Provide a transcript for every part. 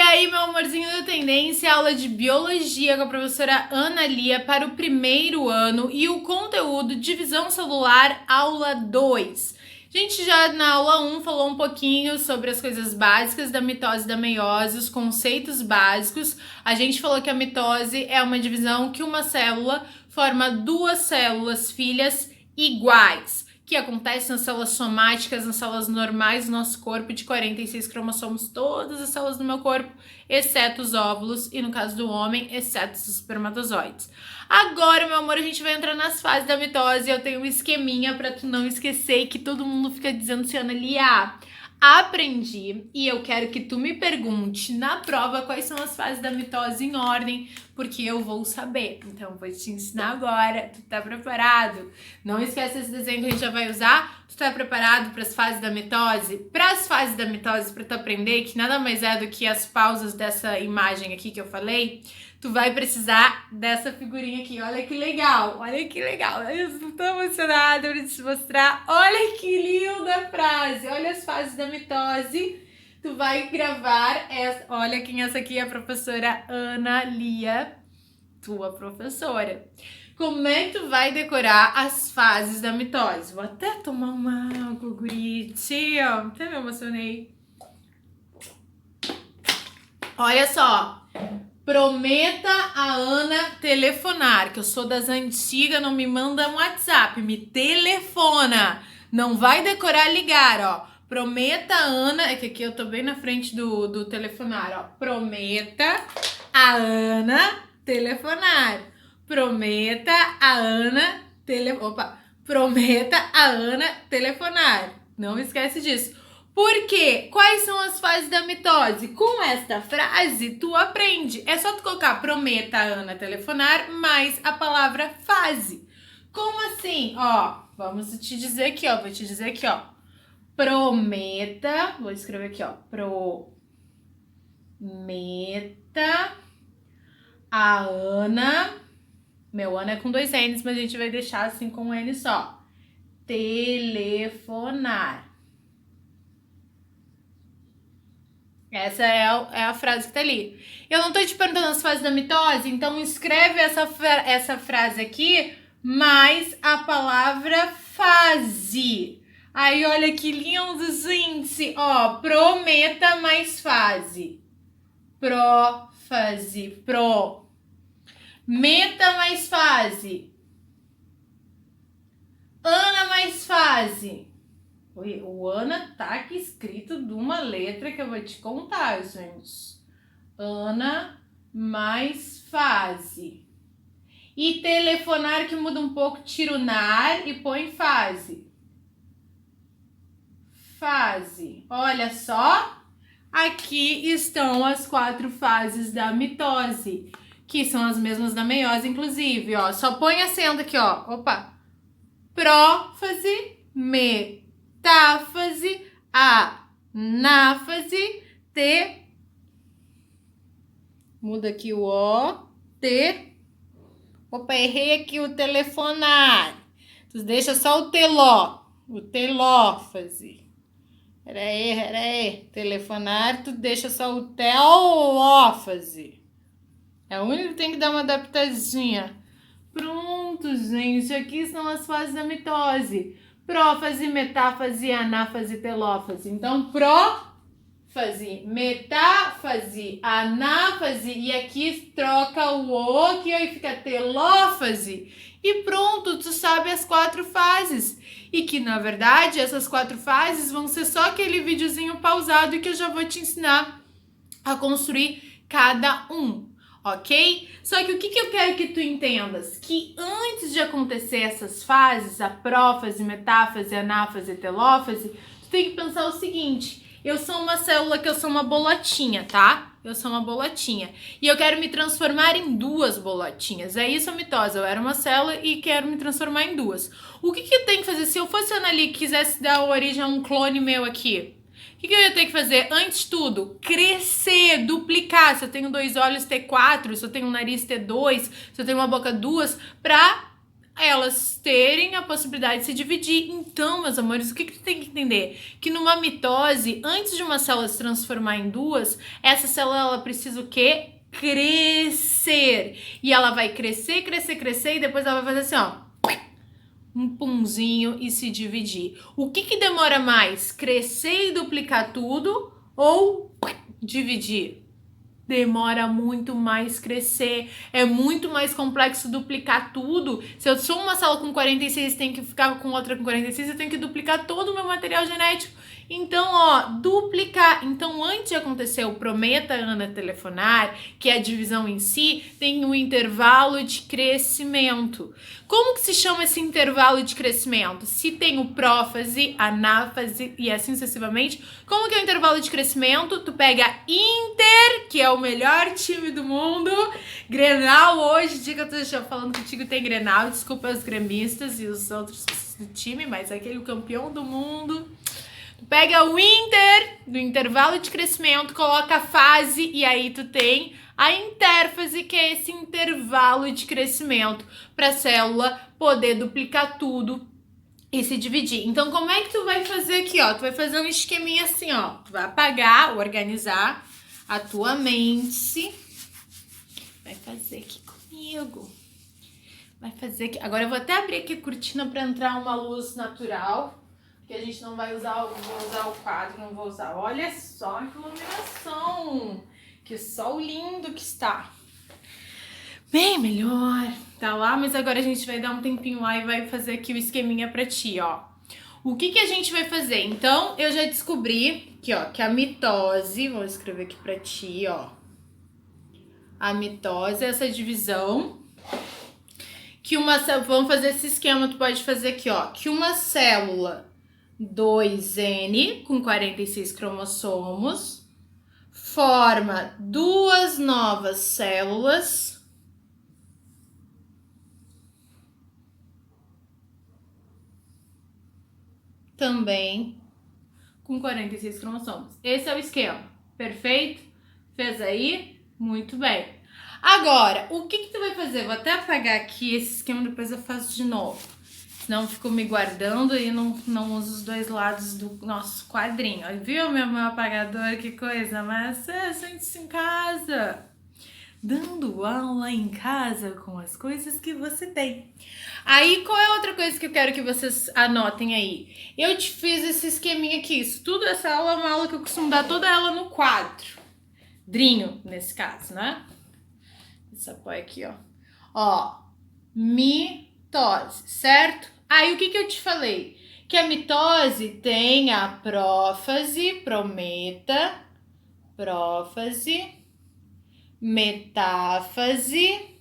aí, meu amorzinho da tendência, aula de biologia com a professora Ana Lia para o primeiro ano e o conteúdo divisão celular, aula 2. A gente já na aula 1 falou um pouquinho sobre as coisas básicas da mitose e da meiose, os conceitos básicos. A gente falou que a mitose é uma divisão que uma célula forma duas células filhas iguais, que acontece nas células somáticas, nas células normais do nosso corpo, de 46 cromossomos, todas as células do meu corpo, exceto os óvulos, e no caso do homem, exceto os espermatozoides. Agora, meu amor, a gente vai entrar nas fases da mitose. Eu tenho um esqueminha pra tu não esquecer, que todo mundo fica dizendo assim, Ana Lia, aprendi, e eu quero que tu me pergunte na prova quais são as fases da mitose em ordem, porque eu vou saber. Então, vou te ensinar agora. Tu tá preparado? Não esquece esse desenho que a gente já vai usar. Tu tá preparado para as fases da mitose? Para as fases da mitose, para tu aprender, que nada mais é do que as pausas dessa imagem aqui que eu falei, tu vai precisar dessa figurinha aqui. Olha que legal, olha que legal. Eu estou tão emocionada para te mostrar. Olha que linda a frase. Olha as fases da mitose. Tu vai gravar essa. Olha quem essa aqui é, a professora Ana Lia, tua professora. Como é que tu vai decorar as fases da mitose? Vou até tomar uma água, guritinho. Até me emocionei. Olha só. Prometa a Ana telefonar, que eu sou das antigas, não me manda um WhatsApp, me telefona. Não vai decorar ligar, ó. Prometa a Ana, é que aqui eu tô bem na frente do telefonar, ó. Prometa a Ana telefonar. Prometa a Ana Prometa a Ana telefonar. Não esquece disso. Por quê? Quais são as fases da mitose? Com esta frase, tu aprende. É só tu colocar prometa a Ana telefonar mais a palavra fase. Como assim? Ó, vamos te dizer aqui, ó. Vou te dizer aqui, ó. Prometa, vou escrever aqui, ó. Prometa a Ana. Meu Ana é com 2 N's, mas a gente vai deixar assim com um N só. Telefonar. Essa é a frase que tá ali. Eu não tô te perguntando as fases da mitose, então escreve essa frase aqui mais a palavra fase. Aí, olha que lindo, gente. Ó, prometa mais fase. Fase. Meta mais fase. Ana mais fase. O Ana tá aqui escrito de uma letra que eu vou te contar, gente. Ana mais fase. E telefonar, que muda um pouco, tira o nar e põe fase. Fase. Olha só. Aqui estão as 4 fases da mitose, que são as mesmas da meiose, inclusive, ó. Só põe acento aqui, ó. Opa. Prófase, metáfase, anáfase, muda aqui o O, opa, errei aqui o telefonar. Tu deixa só o telófase. Peraí. Telefonar, tu deixa só o telófase. É o único que tem que dar uma adaptadinha. Pronto, gente. Aqui são as fases da mitose. Prófase, metáfase, anáfase, telófase. Então, prófase, metáfase, anáfase. E aqui troca o O aqui, aí fica telófase. E pronto, tu sabe as 4 fases. E que, na verdade, essas 4 fases vão ser só aquele videozinho pausado que eu já vou te ensinar a construir cada um. Ok? Só que o que eu quero que tu entendas? Que antes de acontecer essas fases, a prófase, metáfase, anáfase, telófase, tu tem que pensar o seguinte: eu sou uma célula, que eu sou uma bolotinha, tá? Eu sou uma bolotinha. E eu quero me transformar em 2 bolotinhas. É isso a mitose. Eu era uma célula e quero me transformar em 2. O que eu tenho que fazer? Se eu fosse Ana Lia e quisesse dar origem a um clone meu aqui, o que eu ia ter que fazer? Antes de tudo, crescer, duplicar. Se eu tenho 2 olhos, ter 4. Se eu tenho um nariz, ter 2. Se eu tenho uma boca, 2. Pra elas terem a possibilidade de se dividir. Então, meus amores, o que tu tem que entender? Que numa mitose, antes de uma célula se transformar em duas, essa célula ela precisa o quê? Crescer. E ela vai crescer, crescer, crescer e depois ela vai fazer assim, ó, um punzinho e se dividir. O que demora mais? Crescer e duplicar tudo ou dividir? Demora muito mais crescer, é muito mais complexo duplicar tudo. Se eu sou uma célula com 46 e tenho que ficar com outra com 46, eu tenho que duplicar todo o meu material genético. Então, ó, duplicar. Então, antes de acontecer o prometa Ana telefonar, que é a divisão em si, tem um intervalo de crescimento. Como que se chama esse intervalo de crescimento? Se tem o prófase, anáfase e assim sucessivamente, como que é o intervalo de crescimento? Tu pega Inter, que é o melhor time do mundo, Grenal hoje, dia que eu tô falando contigo tem Grenal, desculpa os gremistas e os outros do time, mas aquele campeão do mundo. Tu pega o Inter, do intervalo de crescimento, coloca a fase e aí tu tem a intérfase, que é esse intervalo de crescimento para a célula poder duplicar tudo e se dividir. Então, como é que tu vai fazer aqui, ó? Tu vai fazer um esqueminha assim, ó. Tu vai apagar, organizar a tua mente. Vai fazer aqui comigo. Vai fazer aqui. Agora eu vou até abrir aqui a cortina para entrar uma luz natural. Que a gente não vai usar, vou usar o quadro, não vou usar. Olha só que iluminação! Que sol lindo que está! Bem melhor, tá lá, mas agora a gente vai dar um tempinho lá e vai fazer aqui o esqueminha pra ti, ó. O que a gente vai fazer? Então, eu já descobri que, ó, que a mitose, vou escrever aqui pra ti, ó. A mitose é essa divisão. Que uma célula, vamos fazer esse esquema, tu pode fazer aqui, ó. Que uma célula 2N com 46 cromossomos forma duas novas células também com 46 cromossomos. Esse é o esquema, perfeito? Fez aí? Muito bem. Agora, o que tu vai fazer? Vou até apagar aqui esse esquema, depois eu faço de novo. Senão eu fico me guardando e não uso os dois lados do nosso quadrinho. Viu, meu apagador? Que coisa, mas sente-se em casa. Dando aula em casa com as coisas que você tem. Aí, qual é outra coisa que eu quero que vocês anotem aí? Eu te fiz esse esqueminha aqui. Isso tudo, essa aula é uma aula que eu costumo dar toda ela no quadrinho, nesse caso, né? Esse apoio aqui, ó. Ó, mitose, certo? Aí, o que eu te falei? Que a mitose tem a prófase, prometa, prófase, metáfase,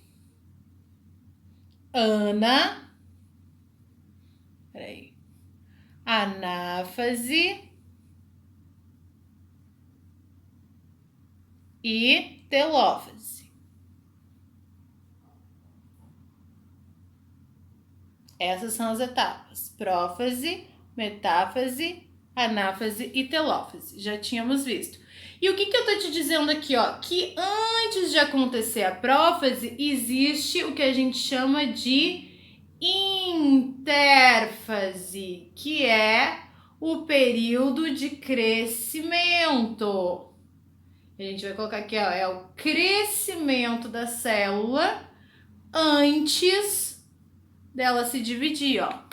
anáfase e telófase. Essas são as etapas: prófase, metáfase, anáfase e telófase. Já tínhamos visto. E o que eu tô te dizendo aqui, ó? Que antes de acontecer a prófase, existe o que a gente chama de intérfase, que é o período de crescimento. A gente vai colocar aqui, ó, é o crescimento da célula antes dela se dividir, ó.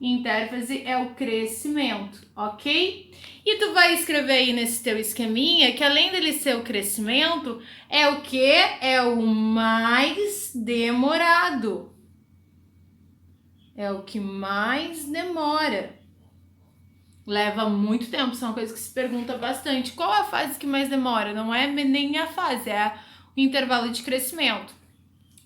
Intérfase é o crescimento, ok? E tu vai escrever aí nesse teu esqueminha que além dele ser o crescimento, é o que? É o mais demorado. É o que mais demora. Leva muito tempo, isso é uma coisa que se pergunta bastante. Qual a fase que mais demora? Não é nem a fase, é o intervalo de crescimento.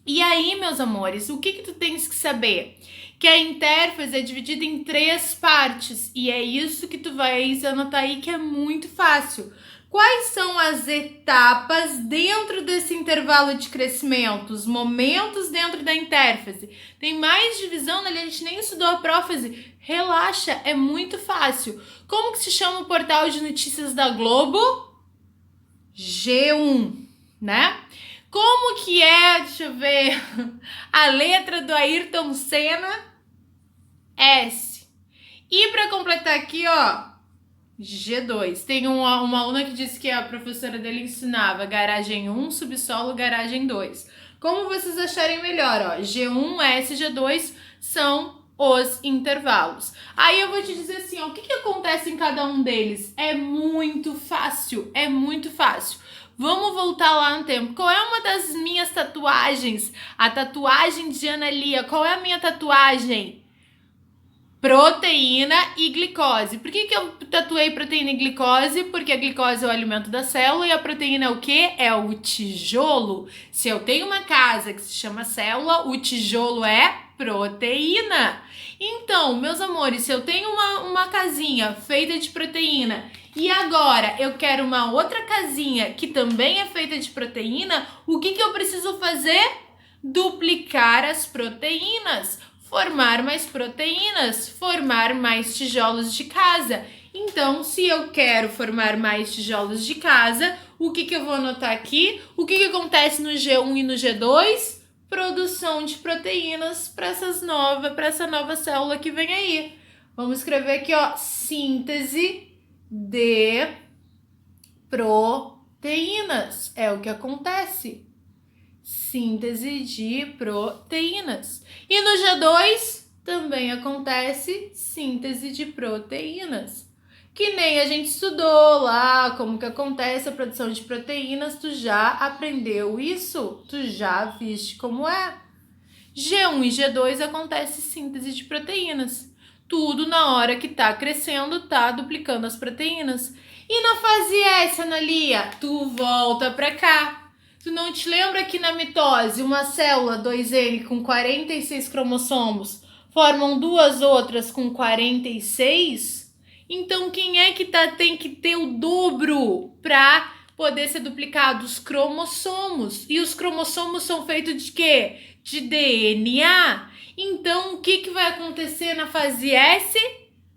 E aí, meus amores, o que tu tens que saber? Que a intérfase é dividida em 3 partes. E é isso que tu vais anotar aí, que é muito fácil. Quais são as etapas dentro desse intervalo de crescimento? Os momentos dentro da intérfase? Tem mais divisão, né? A gente nem estudou a prófase. Relaxa, é muito fácil. Como que se chama o portal de notícias da Globo? G1, né? Como que é, deixa eu ver, a letra do Ayrton Senna? S. E para completar aqui, ó, G2. Tem uma aluna que disse que a professora dele ensinava garagem 1, subsolo, garagem 2. Como vocês acharem melhor, ó, G1, S, G2 são os intervalos. Aí eu vou te dizer assim, ó, o que acontece em cada um deles? É muito fácil, é muito fácil. Vamos voltar lá no tempo. Qual é uma das minhas tatuagens? A tatuagem de Ana Lia. Qual é a minha tatuagem? Proteína e glicose. Por que eu tatuei proteína e glicose? Porque a glicose é o alimento da célula e a proteína é o quê? É o tijolo. Se eu tenho uma casa que se chama célula, o tijolo é proteína. Então, meus amores, se eu tenho uma casinha feita de proteína e agora eu quero uma outra casinha que também é feita de proteína, o que eu preciso fazer? Duplicar as proteínas. Formar mais proteínas, formar mais tijolos de casa. Então, se eu quero formar mais tijolos de casa, o que eu vou anotar aqui? O que acontece no G1 e no G2? Produção de proteínas para essa nova célula que vem aí. Vamos escrever aqui, ó, síntese de proteínas. É o que acontece. Síntese de proteínas. E no G2 também acontece síntese de proteínas. Que nem a gente estudou lá como que acontece a produção de proteínas. Tu já aprendeu isso? Tu já viste como é? G1 e G2 acontece síntese de proteínas. Tudo na hora que tá crescendo, tá duplicando as proteínas. E na fase S, Ana Lia, tu volta pra cá. Tu não te lembra que na mitose uma célula 2N com 46 cromossomos formam duas outras com 46? Então quem é que tem que ter o dobro para poder ser duplicado? Os cromossomos. E os cromossomos são feitos de quê? De DNA. Então o que vai acontecer na fase S?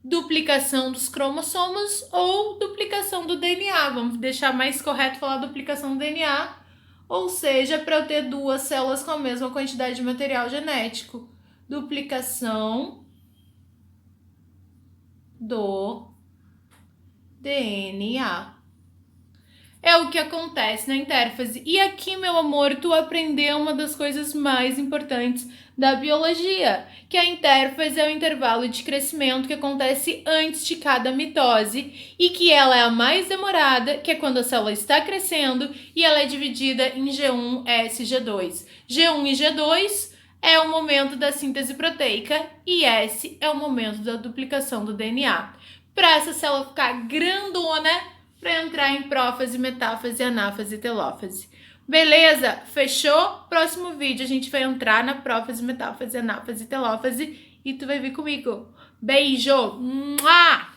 Duplicação dos cromossomos ou duplicação do DNA. Vamos deixar mais correto falar duplicação do DNA. Ou seja, para eu ter duas células com a mesma quantidade de material genético. Duplicação do DNA. É o que acontece na intérfase. E aqui, meu amor, tu aprendeu uma das coisas mais importantes da biologia, que a intérfase é o intervalo de crescimento que acontece antes de cada mitose e que ela é a mais demorada, que é quando a célula está crescendo e ela é dividida em G1, S e G2. G1 e G2 é o momento da síntese proteica e S é o momento da duplicação do DNA. Para essa célula ficar grandona, para entrar em prófase, metáfase, anáfase e telófase. Beleza? Fechou? Próximo vídeo a gente vai entrar na prófase, metáfase, anáfase e telófase e tu vai vir comigo. Beijo! Mua!